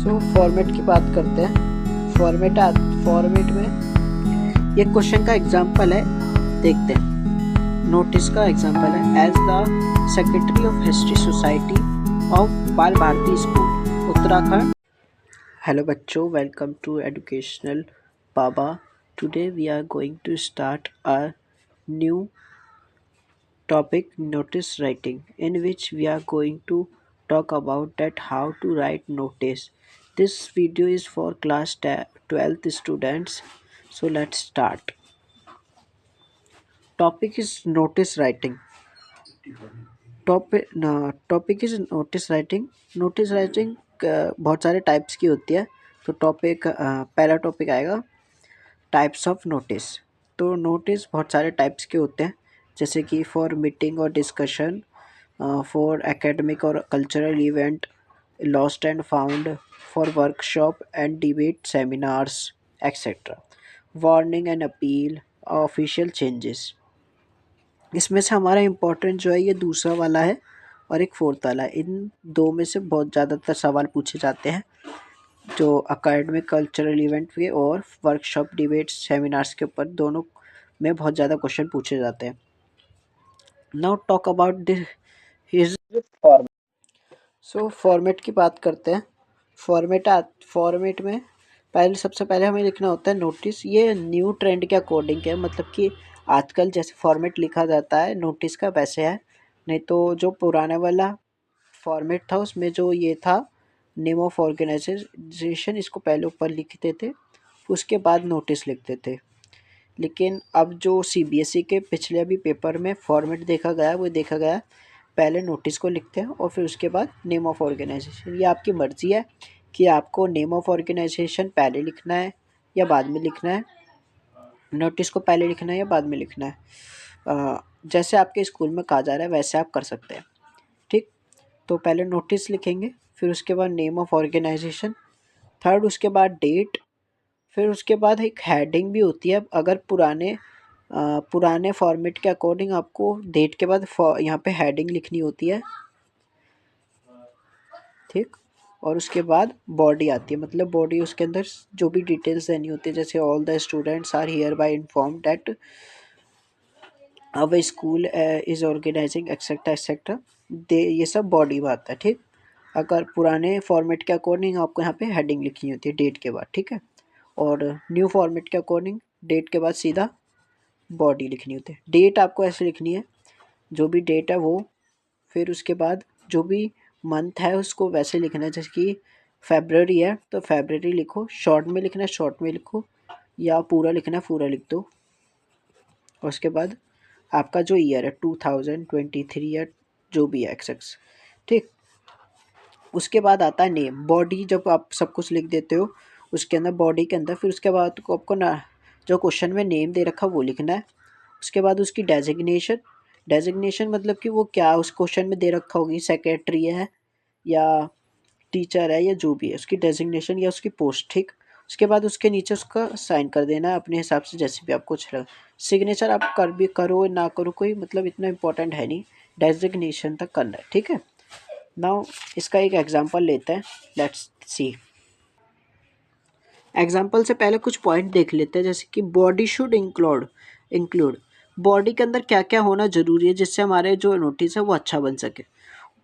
Format की बात करते हैं। फॉर्मेट में ये क्वेश्चन का एग्जांपल है, देखते हैं। नोटिस का एग्जांपल है, as the secretary of history society of Bal Bharati school Uttarakhand. Hello बच्चों, welcome to educational Baba. Today we are going to start a new topic, notice writing, in which we are going to talk about that how to write notice. This video is for class 12th students, so let's start. Topic is notice writing. Topic is notice writing. Notice writing बहुत सारे types की होती है। तो पहला topic आएगा types of notice. तो notice बहुत सारे टाइप्स के होते हैं, जैसे कि फॉर मीटिंग और डिस्कशन, फॉर एकेडमिक और cultural event, lost and found, for workshop and debate seminars etcetera, warning and appeal, official changes. इसमें से हमारा इम्पोर्टेंट जो है ये दूसरा वाला है और एक फोर्थ वाला है। इन दो में से बहुत ज़्यादातर सवाल पूछे जाते हैं, जो अकेडमिक कल्चरल इवेंट के और वर्कशॉप डिबेट्स सेमिनार्स के ऊपर दोनों में बहुत ज़्यादा क्वेश्चन पूछे जाते हैं। Now talk about this his format. Format की बात करते हैं। फॉर्मेट में सबसे पहले हमें लिखना होता है नोटिस। ये न्यू ट्रेंड के अकॉर्डिंग है, मतलब कि आजकल जैसे फॉर्मेट लिखा जाता है नोटिस का वैसे है, नहीं तो जो पुराना वाला फॉर्मेट था उसमें जो ये था नेम ऑफ ऑर्गेनाइजेशन, इसको पहले ऊपर लिखते थे, उसके बाद नोटिस लिखते थे। लेकिन अब जो सीबीएसई के पिछले अभी पेपर में फॉर्मेट देखा गया, वो देखा गया पहले नोटिस को लिखते हैं और फिर उसके बाद नेम ऑफ ऑर्गेनाइजेशन। ये आपकी मर्ज़ी है कि आपको नेम ऑफ ऑर्गेनाइजेशन पहले लिखना है या बाद में लिखना है, नोटिस को पहले लिखना है या बाद में लिखना है। जैसे आपके स्कूल में कहा जा रहा है वैसे आप कर सकते हैं, ठीक। तो पहले नोटिस लिखेंगे, फिर उसके बाद नेम ऑफ ऑर्गेनाइजेशन, थर्ड उसके बाद डेट, फिर उसके बाद एक हेडिंग भी होती है। अगर पुराने फॉर्मेट के अकॉर्डिंग आपको डेट के बाद यहाँ पे हेडिंग लिखनी होती है, ठीक। और उसके बाद बॉडी आती है, मतलब बॉडी उसके अंदर जो भी डिटेल्स देनी होती है, जैसे all the students are here bye inform that our school is organising etcetera etcetera, दे ये सब बॉडी में आता है, ठीक। अगर पुराने फॉर्मेट के अकॉर्डिंग आपको यहाँ पे हेडिंग लिखनी होती है डेट के बाद, ठीक है। और न्यू फॉर्मेट के अकॉर्डिंग डेट के बाद सीधा बॉडी लिखनी होती है। डेट आपको ऐसे लिखनी है, जो भी डेट है वो, फिर उसके बाद जो भी मंथ है उसको वैसे लिखना है, जैसे कि फेबररी है तो फेबररी लिखो, शॉर्ट में लिखना है शॉर्ट में लिखो, या पूरा लिखना है पूरा लिख दो। और उसके बाद आपका जो ईयर है 2023 या जो भी है एक्स, ठीक। उसके बाद आता है नेम। बॉडी जब आप सब कुछ लिख देते हो उसके अंदर, बॉडी के अंदर, फिर उसके बाद आपको ना जो क्वेश्चन में नेम दे रखा वो लिखना है। उसके बाद उसकी डेजिग्नेशन मतलब कि वो क्या उस क्वेश्चन में दे रखा होगी, सेक्रेटरी है या टीचर है या जो भी है, उसकी डेजिग्नेशन या उसकी पोस्ट, ठीक। उसके बाद उसके नीचे उसका साइन कर देना है अपने हिसाब से, जैसे भी आपको अच्छा लगे। सिग्नेचर आप कर भी करो ना करो, कोई मतलब इतना इंपॉर्टेंट है नहीं, डेजिग्नेशन तक करना है, ठीक है। नाउ इसका एक एग्जांपल लेते हैं, लेट्स सी। एग्जांपल से पहले कुछ पॉइंट देख लेते हैं, जैसे कि बॉडी शुड इंक्लूड बॉडी के अंदर क्या क्या होना जरूरी है जिससे हमारे जो नोटिस है वो अच्छा बन सके।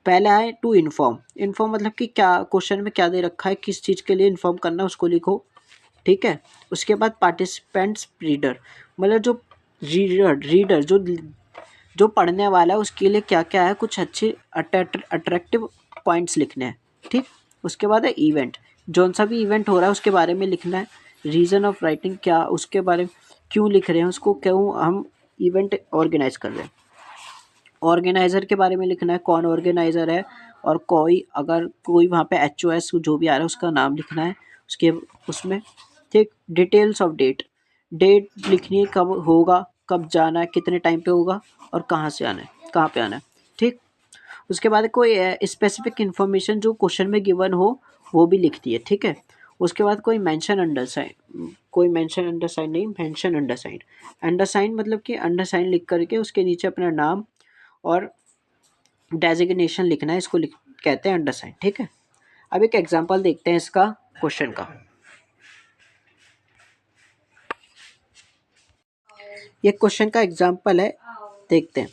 पहला है टू इन्फॉर्म मतलब कि क्या क्वेश्चन में क्या दे रखा है, किस चीज़ के लिए इन्फॉर्म करना है उसको लिखो, ठीक है। उसके बाद पार्टिसिपेंट्स रीडर, मतलब जो रीडर जो पढ़ने वाला है उसके लिए क्या क्या है, कुछ अच्छे अट्रैक्टिव पॉइंट्स लिखने हैं, ठीक। उसके बाद है इवेंट, जौन सा भी इवेंट हो रहा है उसके बारे में लिखना है। रीज़न ऑफ राइटिंग, क्या उसके बारे में क्यों लिख रहे हैं, उसको क्यों हम इवेंट ऑर्गेनाइज कर रहे हैं। ऑर्गेनाइज़र के बारे में लिखना है, कौन ऑर्गेनाइज़र है, और अगर कोई वहाँ पे HOS जो भी आ रहा है उसका नाम लिखना है उसके उसमें, ठीक। डिटेल्स ऑफ डेट लिखनी है, कब होगा, कब जाना है, कितने टाइम पे होगा और कहाँ से आना है, कहाँ पे आना है, ठीक। उसके बाद कोई स्पेसिफिक इन्फॉर्मेशन जो क्वेश्चन में गिवन हो वो भी लिखती है, ठीक है। उसके बाद कोई मेंशन अंडरसाइन नहीं, मेंशन अंडरसाइन मतलब कि अंडरसाइन लिख करके उसके नीचे अपना नाम और डेजिग्नेशन लिखना है, इसको कहते हैं अंडरसाइन, ठीक है। अब एक एग्जांपल देखते हैं इसका क्वेश्चन का। ये क्वेश्चन का एग्जांपल है, देखते हैं।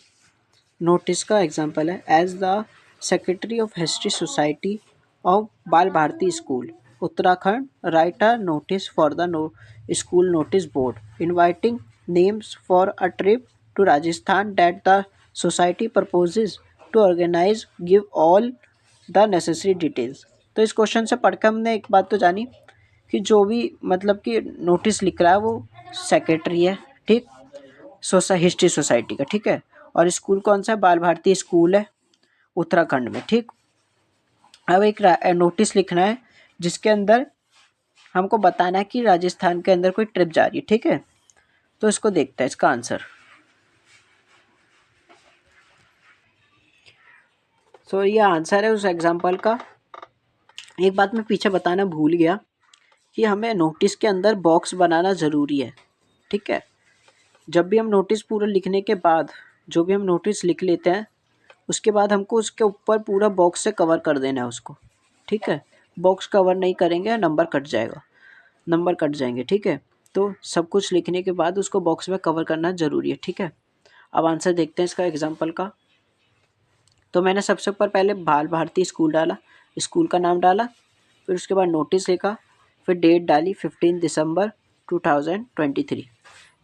नोटिस का एग्जांपल है, as the secretary of history society of Bal Bharati school Uttarakhand write a notice for the school notice board inviting names for a trip to Rajasthan that the society proposes to organise give all the necessary details. तो इस question से पढ़कर हमने एक बात तो जानी कि जो भी मतलब कि नोटिस लिख रहा है वो सेक्रेटरी है, ठीक, हिस्ट्री सोसाइटी का, ठीक है। और स्कूल कौन सा है? बाल भारती स्कूल है उत्तराखंड में, ठीक। अब एक नोटिस लिखना है जिसके अंदर हमको बताना है कि राजस्थान के अंदर कोई ट्रिप जा रही है, ठीक है। तो इसको देखते हैं इसका आंसर। सो ये आंसर है उस एग्जाम्पल का। एक बात मैं पीछे बताना भूल गया कि हमें नोटिस के अंदर बॉक्स बनाना ज़रूरी है, ठीक है। जब भी हम नोटिस पूरा लिखने के बाद जो भी हम नोटिस लिख लेते हैं उसके बाद हमको उसके ऊपर पूरा बॉक्स से कवर कर देना है उसको, ठीक है। बॉक्स कवर नहीं करेंगे नंबर कट जाएगा, नंबर कट जाएंगे, ठीक है। तो सब कुछ लिखने के बाद उसको बॉक्स में कवर करना ज़रूरी है, ठीक है। अब आंसर देखते हैं इसका एग्जाम्पल का। तो मैंने सबसे ऊपर पहले बाल भारती स्कूल डाला, स्कूल का नाम डाला, फिर उसके बाद नोटिस लिखा, फिर डेट डाली 15 दिसंबर 2023,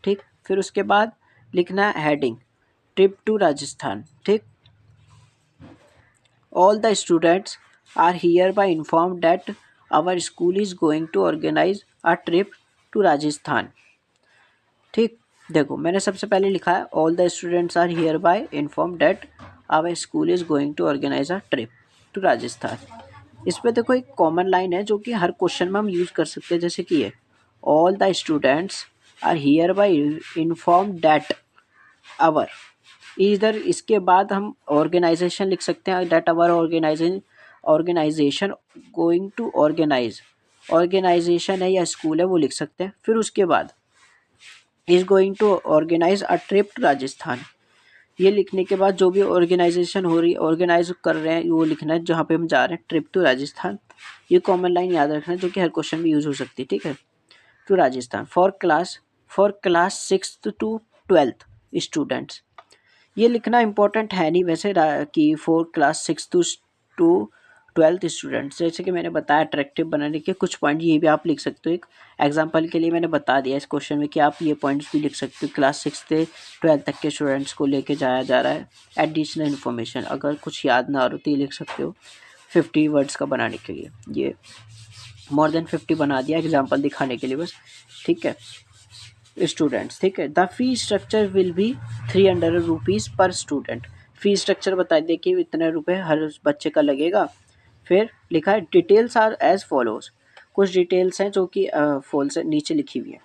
ठीक। फिर उसके बाद लिखना है हेडिंग ट्रिप टू राजस्थान, ठीक। All the students are here bye inform that our school is going to organise a trip to Rajasthan, ठीक। देखो मैंने सबसे पहले लिखा है all the students are here bye inform that our school is going to organise a trip to Rajasthan. इस पे देखो एक कॉमन लाइन है जो कि हर क्वेश्चन में हम यूज कर सकते हैं, जैसे कि ये all the students are here bye inform that our, इधर इसके बाद हम ऑर्गेनाइजेशन लिख सकते हैं that our organisation going to organise, organisation है या स्कूल है वो लिख सकते हैं। फिर उसके बाद is going to organise a trip to Rajasthan, ये लिखने के बाद जो भी ऑर्गेनाइजेशन हो रही है ऑर्गेनाइज कर रहे हैं वो लिखना है जहाँ पे हम जा रहे हैं ट्रिप टू राजस्थान। ये कॉमन लाइन याद रखना है जो कि हर क्वेश्चन में यूज हो सकती है, ठीक है। To Rajasthan for class 6th to 12th students, ये लिखना इंपॉर्टेंट है नहीं वैसे कि four class 6th to 12th students, जैसे कि मैंने बताया अट्रैक्टिव बनाने के कुछ पॉइंट ये भी आप लिख सकते हो। एक एग्जांपल के लिए मैंने बता दिया इस क्वेश्चन में कि आप ये पॉइंट्स भी लिख सकते हो, क्लास 6 से 12 तक के स्टूडेंट्स को लेके जाया जा रहा है। एडिशनल इन्फॉर्मेशन अगर कुछ याद ना हो तो ये लिख सकते हो 50 वर्ड्स का बनाने के लिए, ये मोर देन 50 बना दिया एग्जाम्पल दिखाने के लिए बस, ठीक है स्टूडेंट्स, ठीक है। The fee structure will be 300 rupees पर स्टूडेंट, फी स्ट्रक्चर बता दें कि इतने रुपए हर बच्चे का लगेगा। फिर लिखा है डिटेल्स आर एज फॉलोज, कुछ डिटेल्स हैं जो कि फॉल से नीचे लिखी हुई है।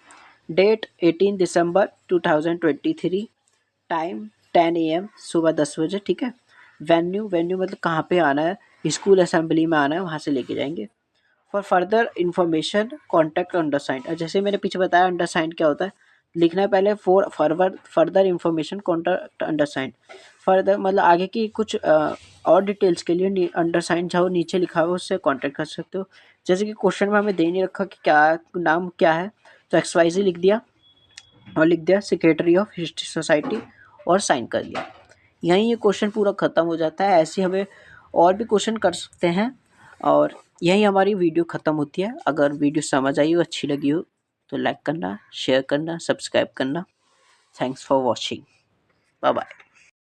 डेट 18 दिसंबर 2023, टाइम 10 AM सुबह 10 बजे, ठीक है। वेन्यू मतलब कहाँ पे आना है, स्कूल असेंबली में आना है वहाँ से लेके जाएंगे। फॉर फर्दर इन्फॉर्मेशन कॉन्टैक्ट अंडरसाइंड, जैसे मैंने पीछे बताया अंडरसाइंड क्या होता है, लिखना है पहले for further information contact undersigned, further मतलब आगे की कुछ और डिटेल्स के लिए अंडरसाइंड जो नीचे लिखा हुआ है उससे कॉन्टैक्ट कर सकते हो। जैसे कि क्वेश्चन में हमें दे नहीं रखा कि क्या नाम क्या है, तो XYZ लिख दिया और लिख दिया सेक्रेटरी ऑफ हिस्ट्री सोसाइटी और साइन कर दिया। यहीं ये क्वेश्चन पूरा ख़त्म हो जाता है। ऐसे हमें और भी क्वेश्चन कर सकते हैं और यहीं हमारी वीडियो ख़त्म होती है। अगर वीडियो समझ आई हो, अच्छी लगी हो तो लाइक करना, शेयर करना, सब्सक्राइब करना। Thanks for watching, bye bye.